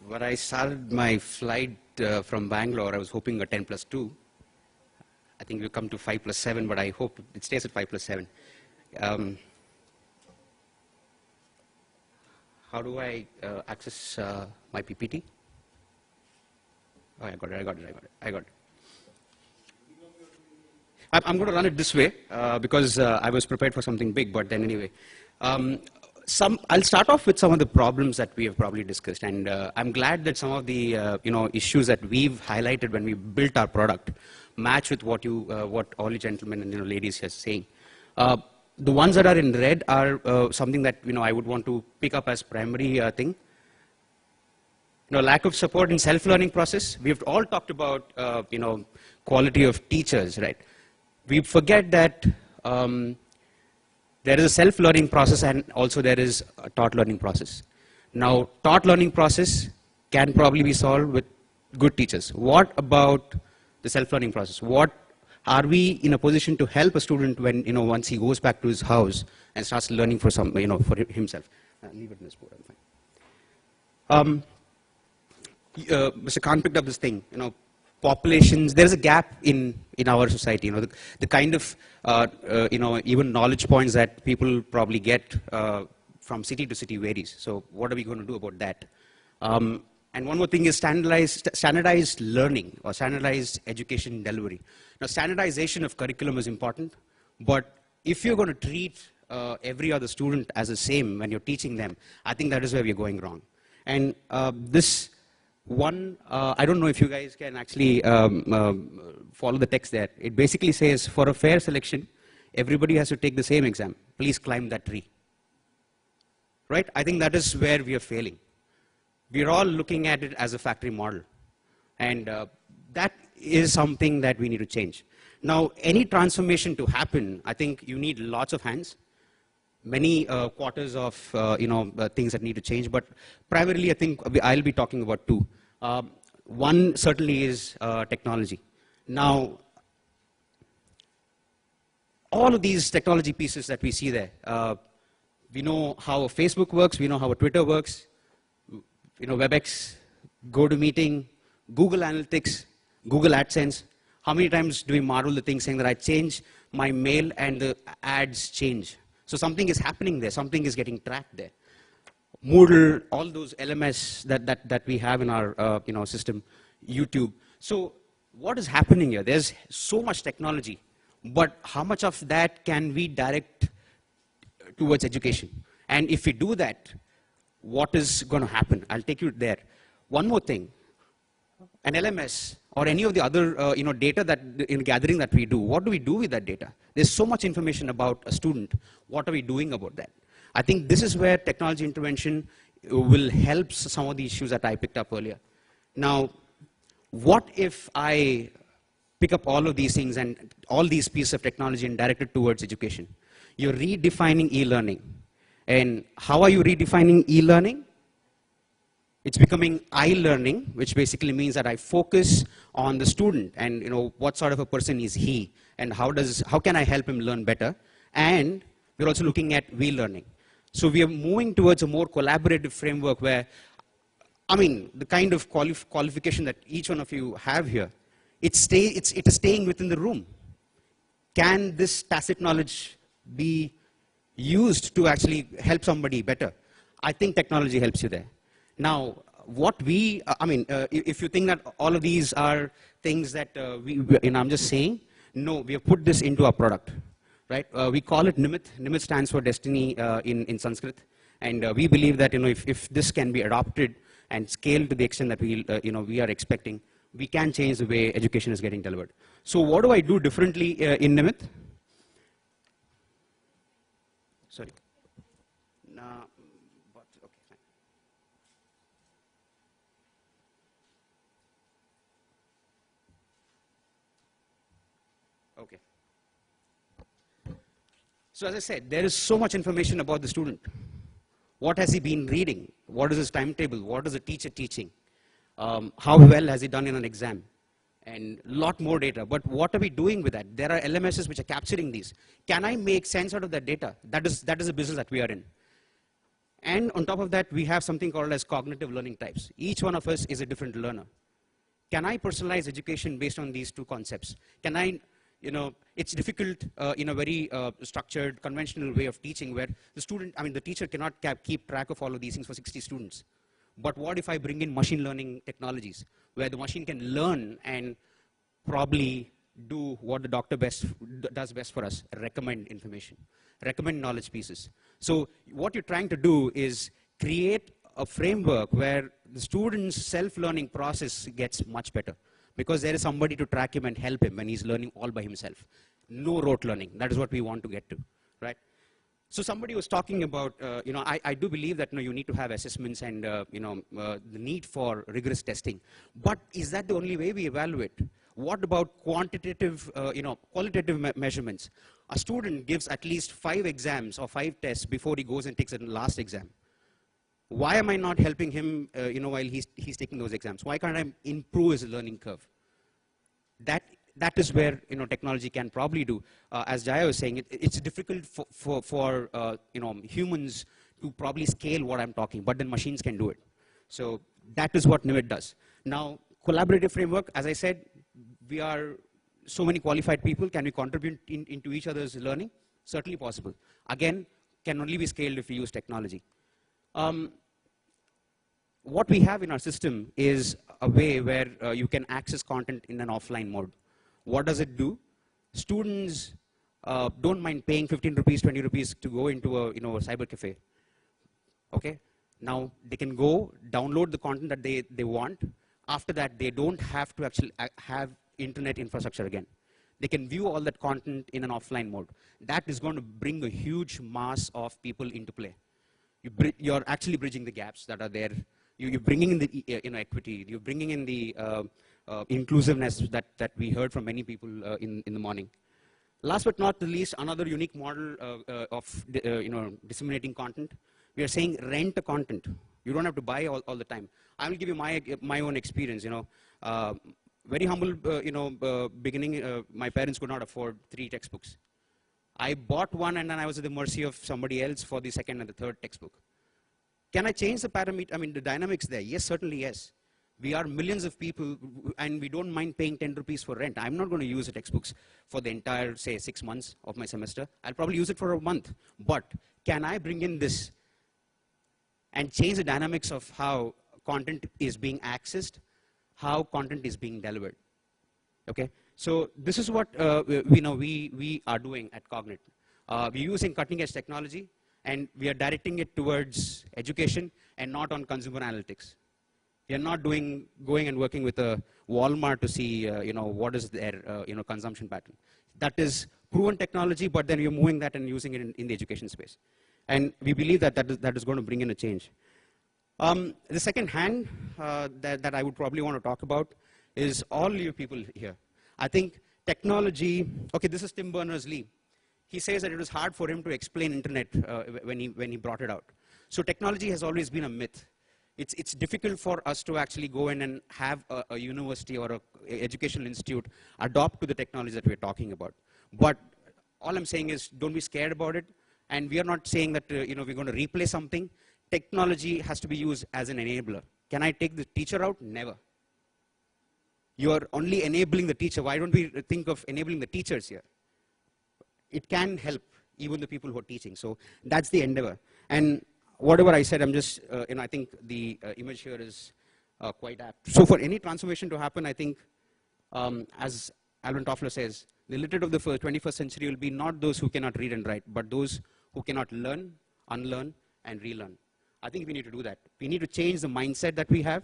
when I started my flight from Bangalore, I was hoping a 10 plus 2. I think we'll come to 5 plus 7, but I hope it stays at 5 plus 7. How do I access my PPT? Oh, I got it. I'm going to run it this way because I was prepared for something big, but then anyway. I'll start off with some of the problems that we have probably discussed, and I'm glad that some of the issues that we've highlighted when we built our product match with what all you gentlemen and ladies are saying. The ones that are in red are something that I would want to pick up as primary thing. Lack of support in self-learning process. We've all talked about quality of teachers, right? We forget that there is a self-learning process and also there is a taught learning process. Now, taught learning process can probably be solved with good teachers. What about the self-learning process? What are we in a position to help a student when once he goes back to his house and starts learning for for himself? Leave it in this board. I'm fine. Mr. Khan picked up this thing. Populations. There is a gap in our society. The kind of even knowledge points that people probably get from city to city varies. So what are we going to do about that? And one more thing is standardized learning or standardized education delivery. Now, standardization of curriculum is important, but if you're going to treat every other student as the same when you're teaching them, I think that is where we're going wrong. And this one, I don't know if you guys can actually follow the text there. It basically says, for a fair selection, everybody has to take the same exam. Please climb that tree. Right? I think that is where we are failing. We're all looking at it as a factory model. And that is something that we need to change. Now, any transformation to happen, I think you need lots of hands. Many quarters of things that need to change, but primarily I think I'll be talking about two. One certainly is technology. Now, all of these technology pieces that we see there, we know how Facebook works, we know how Twitter works, WebEx, GoToMeeting, Google Analytics, Google AdSense. How many times do we marvel the thing saying that I change my mail and the ads change? So something is happening there, something is getting tracked there. Moodle, all those LMS that we have in our system, YouTube. So what is happening here? There's so much technology, but how much of that can we direct towards education? And if we do that, what is going to happen? I'll take you there. One more thing, an LMS or any of the other data that in gathering that we do, what do we do with that data? There's so much information about a student. What are we doing about that? I think this is where technology intervention will help some of the issues that I picked up earlier. Now, what if I pick up all of these things and all these pieces of technology and direct it towards education? You're redefining e-learning. And how are you redefining e-learning? It's becoming I-learning, which basically means that I focus on the student and what sort of a person is he, and how can I help him learn better? And we're also looking at we-learning. So we are moving towards a more collaborative framework where, the kind of qualification that each one of you have here, it is staying within the room. Can this tacit knowledge be used to actually help somebody better? I think technology helps you there. Now, if you think that all of these are things that I'm just saying, no, we have put this into our product, right? We call it Nimit. Nimit stands for destiny in Sanskrit, and we believe that if this can be adopted and scaled to the extent that we are expecting, we can change the way education is getting delivered. So, what do I do differently in Nimit? Sorry. Okay. So as I said, there is so much information about the student. What has he been reading? What is his timetable? What is the teacher teaching? How well has he done in an exam? And a lot more data. But what are we doing with that? There are LMSs which are capturing these. Can I make sense out of that data? That is the business that we are in. And on top of that, we have something called as cognitive learning types. Each one of us is a different learner. Can I personalize education based on these two concepts? Can I, it's difficult in a very structured, conventional way of teaching where the teacher cannot keep track of all of these things for 60 students. But what if I bring in machine learning technologies where the machine can learn and probably do what the doctor does best for us, recommend information, recommend knowledge pieces. So what you're trying to do is create a framework where the student's self-learning process gets much better because there is somebody to track him and help him when he's learning all by himself. No rote learning. That is what we want to get to, right? So somebody was talking about, I do believe that you need to have assessments and the need for rigorous testing. But is that the only way we evaluate? What about quantitative, qualitative measurements? A student gives at least 5 exams or 5 tests before he goes and takes the last exam. Why am I not helping him, while he's taking those exams? Why can't I improve his learning curve? That is where technology can probably do. As Jaya was saying, it's difficult for humans to probably scale what I'm talking, but then machines can do it. So that is what NIMIT does. Now, collaborative framework, as I said, we are so many qualified people. Can we contribute into each other's learning? Certainly possible. Again, can only be scaled if we use technology. What we have in our system is a way where you can access content in an offline mode. What does it do? Students don't mind paying 15 rupees, 20 rupees to go into a cyber cafe. Okay? Now, they can go download the content that they want. After that, they don't have to actually have internet infrastructure again. They can view all that content in an offline mode. That is going to bring a huge mass of people into play. You're actually bridging the gaps that are there. You're bringing in the equity. You're bringing in the inclusiveness that we heard from many people in the morning. Last but not the least, another unique model of disseminating content. We are saying rent the content. You don't have to buy all the time. I will give you my own experience. Very humble, beginning. My parents could not afford 3 textbooks. I bought one, and then I was at the mercy of somebody else for the second and the third textbook. Can I change the parameter? The dynamics there? Yes, certainly yes. We are millions of people, and we don't mind paying 10 rupees for rent. I'm not going to use the textbooks for the entire, say, 6 months of my semester. I'll probably use it for a month. But can I bring in this and change the dynamics of how content is being accessed, how content is being delivered? Okay? So this is what we are doing at Cognite. We're using cutting-edge technology, and we are directing it towards education and not on consumer analytics. We are not going and working with a Walmart to see what is their consumption pattern. That is proven technology, but then we're moving that and using it in the education space. And we believe that is going to bring in a change. The second hand that I would probably want to talk about is all you people here. I think technology, okay, this is Tim Berners-Lee. He says that it was hard for him to explain internet when he brought it out. So technology has always been a myth. It's difficult for us to actually go in and have a university or an educational institute adopt to the technology that we're talking about. But all I'm saying is don't be scared about it. And we are not saying that we're going to replace something. Technology has to be used as an enabler. Can I take the teacher out? Never. You are only enabling the teacher. Why don't we think of enabling the teachers here? It can help even the people who are teaching. So that's the endeavor. And whatever I said, I'm just, I think the image here is quite apt. So for any transformation to happen, I think, as Alvin Toffler says, the illiterate of the 21st century will be not those who cannot read and write, but those who cannot learn, unlearn, and relearn. I think we need to do that. We need to change the mindset that we have.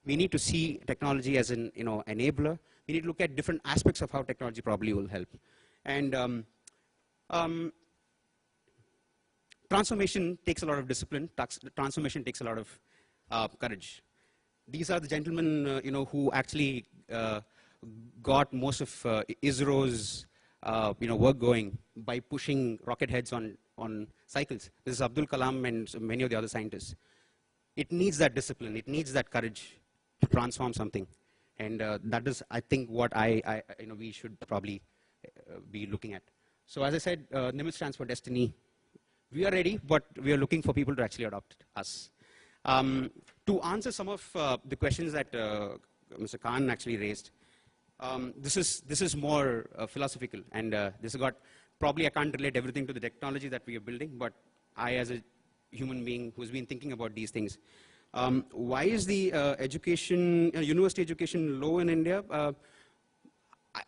We need to see technology as an enabler. We need to look at different aspects of how technology probably will help. And transformation takes a lot of discipline. Transformation takes a lot of courage. These are the gentlemen who actually got most of ISRO's work going by pushing rocket heads on cycles. This is Abdul Kalam and many of the other scientists. It needs that discipline. It needs that courage to transform something. And that is, I think, what we should probably be looking at. So as I said, NIMIT stands for destiny. We are ready, but we are looking for people to actually adopt us. To answer some of the questions that Mr. Khan actually raised, this is more philosophical, and this has got, probably I can't relate everything to the technology that we are building, but I, as a human being who's been thinking about these things, why is the university education low in India?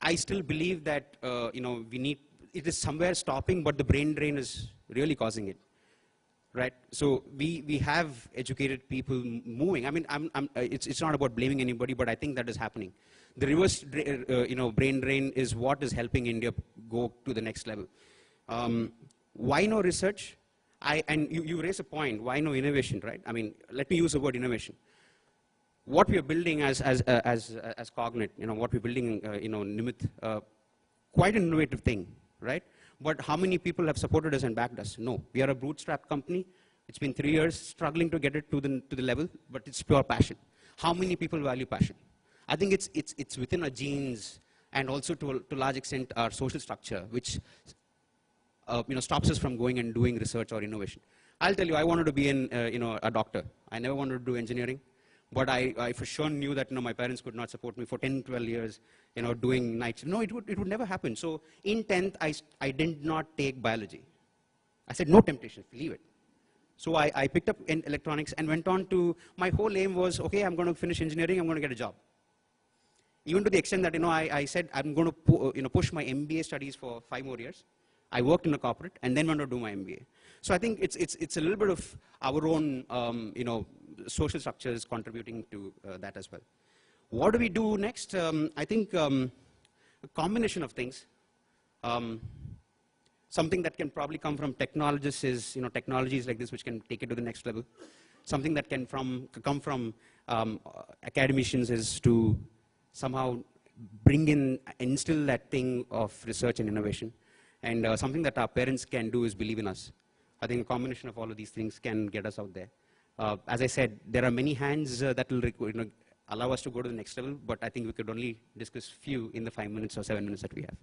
I still believe that it is somewhere stopping, but the brain drain is really causing it. Right. So we have educated people moving. I mean, it's not about blaming anybody, but I think that is happening. The reverse, brain drain is what is helping India go to the next level. Why no research? And you raise a point. Why no innovation? Right. I mean, let me use the word innovation. What we are building as Cognate, what we're building, Nimit, quite an innovative thing, right? But how many people have supported us and backed us? No. We are a bootstrap company. It's been 3 years struggling to get it to the level, but it's pure passion. How many people value passion? I think it's within our genes, and also to a large extent our social structure, which stops us from going and doing research or innovation. I'll tell you, I wanted to be a doctor. I never wanted to do engineering. But I for sure knew that my parents could not support me for 10, 12 years, doing nights. No, it would never happen. So in 10th, I did not take biology. I said, no temptation, leave it. So I picked up in electronics and went on to, my whole aim was, okay, I'm going to finish engineering, I'm going to get a job. Even to the extent that, I said, I'm going to push my MBA studies for 5 more years. I worked in a corporate and then went to do my MBA. So I think it's a little bit of our own, social structures contributing to that as well. What do we do next? I think a combination of things. Something that can probably come from technologists is, technologies like this which can take it to the next level. Something that can come from academicians is to somehow instill that thing of research and innovation. And something that our parents can do is believe in us. I think a combination of all of these things can get us out there. As I said, there are many hands that will allow us to go to the next level, but I think we could only discuss few in the 5 minutes or 7 minutes that we have.